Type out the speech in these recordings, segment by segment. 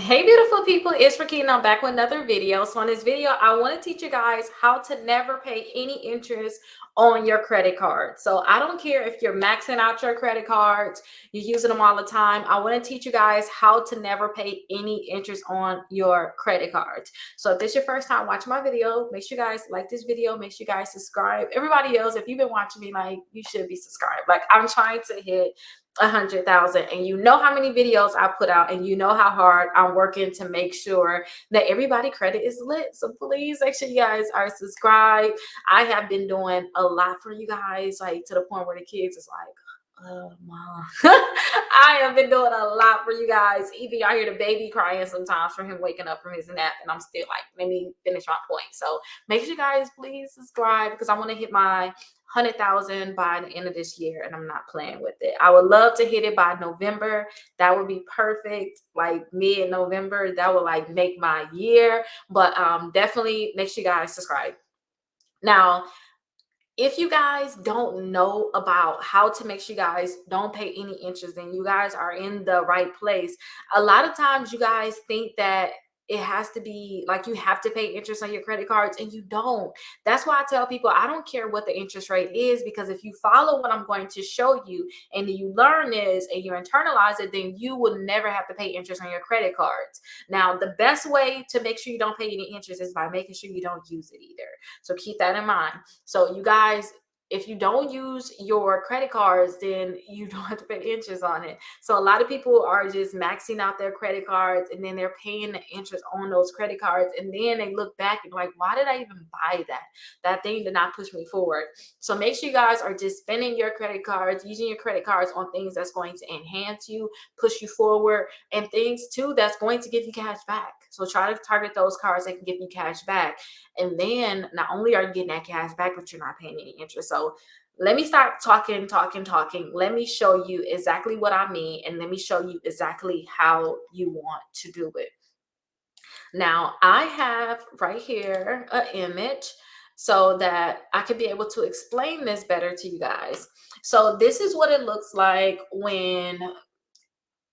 Hey beautiful people, it's Rickita and I'm back with another video. So in this video, I want to teach you guys how to never pay any interest on your credit card. So I don't care if you're maxing out your credit cards, you're using them all the time. I want to teach you guys how to never pay any interest on your credit cards. So if this is your first time watching my video, make sure you guys like this video, make sure you guys subscribe. Everybody else, if you've been watching me, like, you should be subscribed. Like, I'm trying to hit 100,000, and you know how many videos I put out, and you know how hard I'm working to make sure that everybody credit is lit. So please make sure you guys are subscribed. I have been doing a lot for you guys, like to the point where the kids is like, oh mom. I have been doing a lot for you guys. Even y'all hear the baby crying sometimes from him waking up from his nap, and I'm still like, let me finish my point. So make sure you guys please subscribe, because I want to hit my 100,000 by the end of this year, and I'm not playing with it. I would love to hit it by November. That would be perfect. Like mid-November, that would like make my year. But definitely make sure you guys subscribe. Now, if you guys don't know about how to make sure you guys don't pay any interest, then you guys are in the right place. A lot of times you guys think that it has to be like you have to pay interest on your credit cards, and you don't. That's why I tell people I don't care what the interest rate is, because if you follow what I'm going to show you and you learn this and you internalize it, then you will never have to pay interest on your credit cards. Now, the best way to make sure you don't pay any interest is by making sure you don't use it either. So keep that in mind. So you guys, if you don't use your credit cards, then you don't have to pay interest on it. So a lot of people are just maxing out their credit cards, and then they're paying the interest on those credit cards. And then they look back and like, why did I even buy that? That thing did not push me forward. So make sure you guys are just spending your credit cards, using your credit cards on things that's going to enhance you, push you forward, and things too that's going to give you cash back. So try to target those cards that can give you cash back. And then not only are you getting that cash back, but you're not paying any interest. So let me stop talking. Let me show you exactly what I mean, and let me show you exactly how you want to do it. Now, I have right here an image so that I could be able to explain this better to you guys. So this is what it looks like when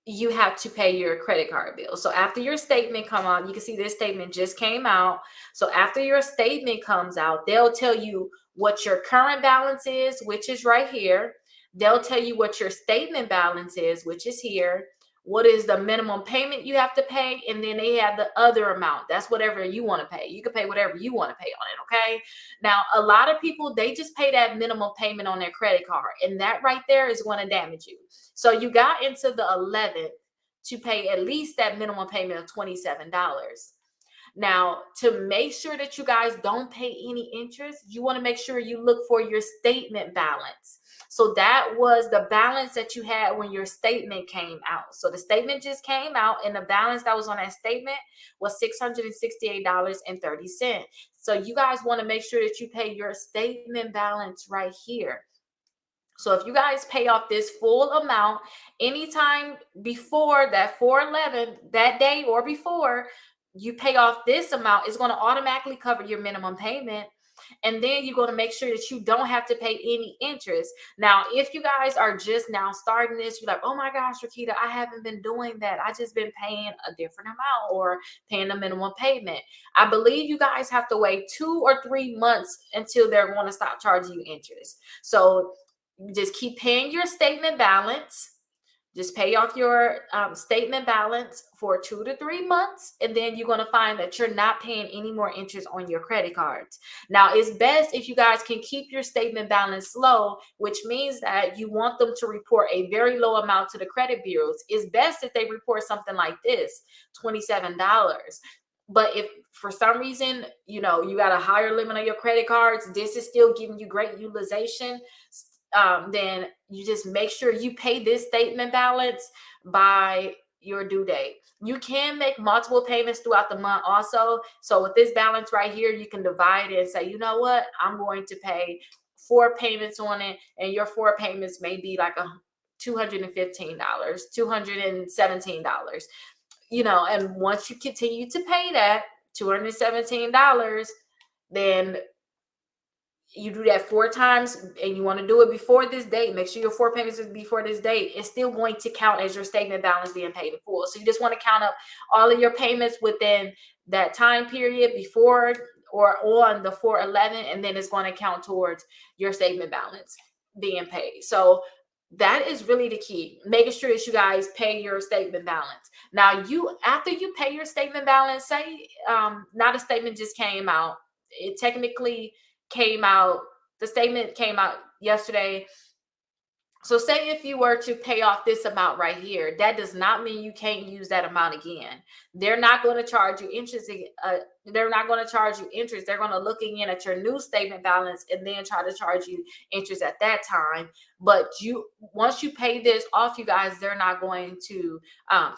you have to pay your credit card bill. So after your statement come out, you can see this statement just came out. So after your statement comes out, they'll tell you what your current balance is, which is right here. They'll tell you what your statement balance is, which is here. What is the minimum payment you have to pay? And then they have the other amount. That's whatever you want to pay. You can pay whatever you want to pay on it. Okay. Now, a lot of people, they just pay that minimum payment on their credit card. And that right there is going to damage you. So you got into the 11th to pay at least that minimum payment of $27. Now, to make sure that you guys don't pay any interest, you want to make sure you look for your statement balance. So that was the balance that you had when your statement came out. So the statement just came out, and the balance that was on that statement was $668.30. So you guys want to make sure that you pay your statement balance right here. So if you guys pay off this full amount anytime before that 4/11, that day or before, you pay off this amount, it's going to automatically cover your minimum payment. And then you're going to make sure that you don't have to pay any interest. Now, if you guys are just now starting this, you're like, oh my gosh, Rickita, I haven't been doing that. I just been paying a different amount or paying a minimum payment. I believe you guys have to wait 2 or 3 months until they're going to stop charging you interest. So just keep paying your statement balance. Just pay off your statement balance for 2 to 3 months, and then you're going to find that you're not paying any more interest on your credit cards. Now, it's best if you guys can keep your statement balance low, which means that you want them to report a very low amount to the credit bureaus. It's best if they report something like this, $27. But if for some reason, you got a higher limit on your credit cards, this is still giving you great utilization, then you just make sure you pay this statement balance by your due date. You can make multiple payments throughout the month also. So with this balance right here, you can divide it and say, you know what, I'm going to pay 4 payments on it, and your 4 payments may be like $215, $217. And once you continue to pay that $217, then you do that 4 times and you want to do it before this date, make sure your 4 payments is before this date, it's still going to count as your statement balance being paid in full. So you just want to count up all of your payments within that time period before or on the 4/11, and then it's going to count towards your statement balance being paid. So that is really the key, making sure that you guys pay your statement balance. Now, you after you pay your statement balance, say now the statement just came out, it technically came out, the statement came out yesterday. So say if you were to pay off this amount right here, that does not mean you can't use that amount again. They're not going to charge you interest. They're not going to charge you interest. They're going to look again at your new statement balance and then try to charge you interest at that time. But once you pay this off, you guys, they're not going to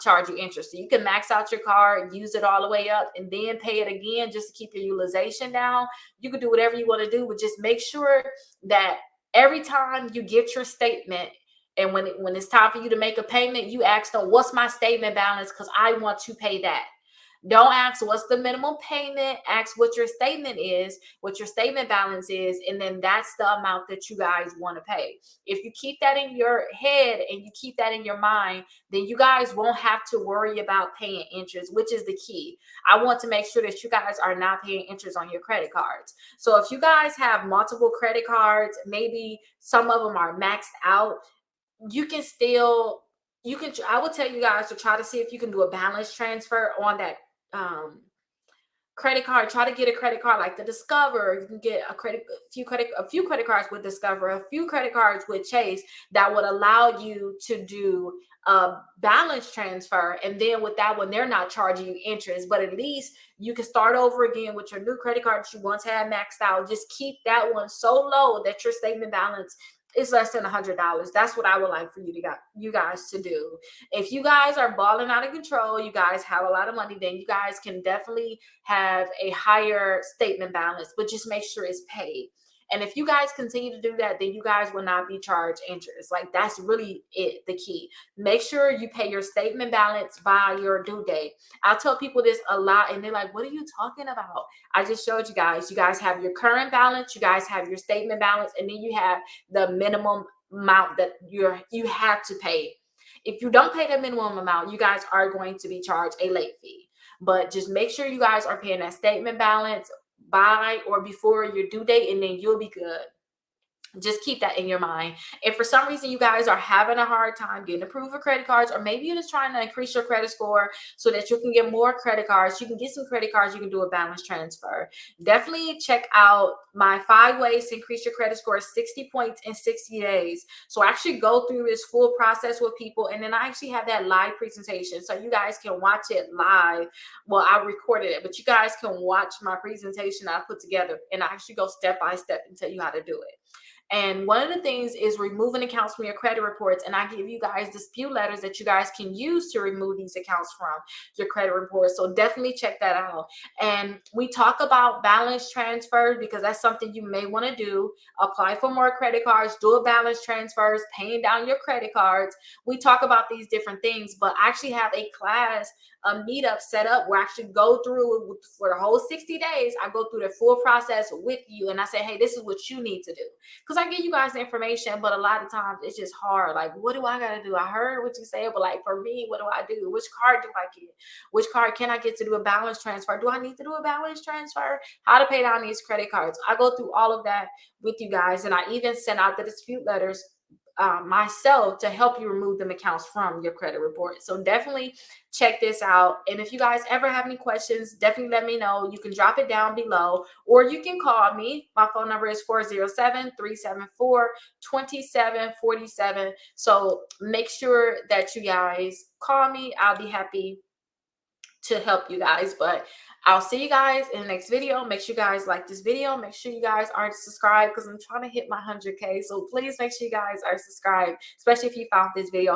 charge you interest. So you can max out your card, use it all the way up, and then pay it again just to keep your utilization down. You can do whatever you want to do, but just make sure that every time you get your statement and when it's time for you to make a payment, you ask them, what's my statement balance? Because I want to pay that. Don't ask what's the minimum payment. Ask what your statement is, what your statement balance is, and then that's the amount that you guys want to pay. If you keep that in your head and you keep that in your mind, then you guys won't have to worry about paying interest, which is the key. I want to make sure that you guys are not paying interest on your credit cards. So if you guys have multiple credit cards, maybe some of them are maxed out, you can still, I would tell you guys to try to see if you can do a balance transfer on that um credit card. Try to get a credit card like the Discover. You can get a few credit cards with Discover, a few credit cards with Chase that would allow you to do a balance transfer. And then with that one, they're not charging you interest, but at least you can start over again with your new credit card that you once had maxed out. Just keep that one so low that your statement balance is less than $100. That's what I would like for you guys to do. If you guys are balling out of control, you guys have a lot of money, then you guys can definitely have a higher statement balance, but just make sure it's paid. And if you guys continue to do that, then you guys will not be charged interest. Like, that's really it, the key. Make sure you pay your statement balance by your due date. I tell people this a lot and they're like, what are you talking about? I just showed you guys. You guys have your current balance, you guys have your statement balance, and then you have the minimum amount that you have to pay. If you don't pay the minimum amount, you guys are going to be charged a late fee. But just make sure you guys are paying that statement balance by or before your due date, and then you'll be good. Just keep that in your mind. If for some reason you guys are having a hard time getting approved for credit cards, or maybe you're just trying to increase your credit score so that you can get more credit cards, you can get some credit cards, you can do a balance transfer. Definitely check out my 5 ways to increase your credit score 60 points in 60 days. So I actually go through this full process with people, and then I actually have that live presentation so you guys can watch it live. Well, I recorded it, but you guys can watch my presentation I put together, and I actually go step by step and tell you how to do it. And one of the things is removing accounts from your credit reports. And I give you guys dispute letters that you guys can use to remove these accounts from your credit reports. So definitely check that out. And we talk about balance transfers because that's something you may want to do. Apply for more credit cards, do a balance transfers, paying down your credit cards. We talk about these different things, but I actually have a class, a meetup set up where I actually go through for the whole 60 days. I go through the full process with you and I say, hey, this is what you need to do. Because I give you guys the information, but a lot of times it's just hard. Like, what do I got to do? I heard what you said, but like for me, what do I do? Which card do I get? Which card can I get to do a balance transfer? Do I need to do a balance transfer? How to pay down these credit cards? I go through all of that with you guys. And I even send out the dispute letters myself to help you remove them accounts from your credit report. So definitely check this out. And if you guys ever have any questions, definitely let me know. You can drop it down below or you can call me. My phone number is 407-374-2747. So make sure that you guys call me. I'll be happy to help you guys. But I'll see you guys in the next video. Make sure you guys like this video. Make sure you guys are subscribed because I'm trying to hit my 100K. So please make sure you guys are subscribed, especially if you found this video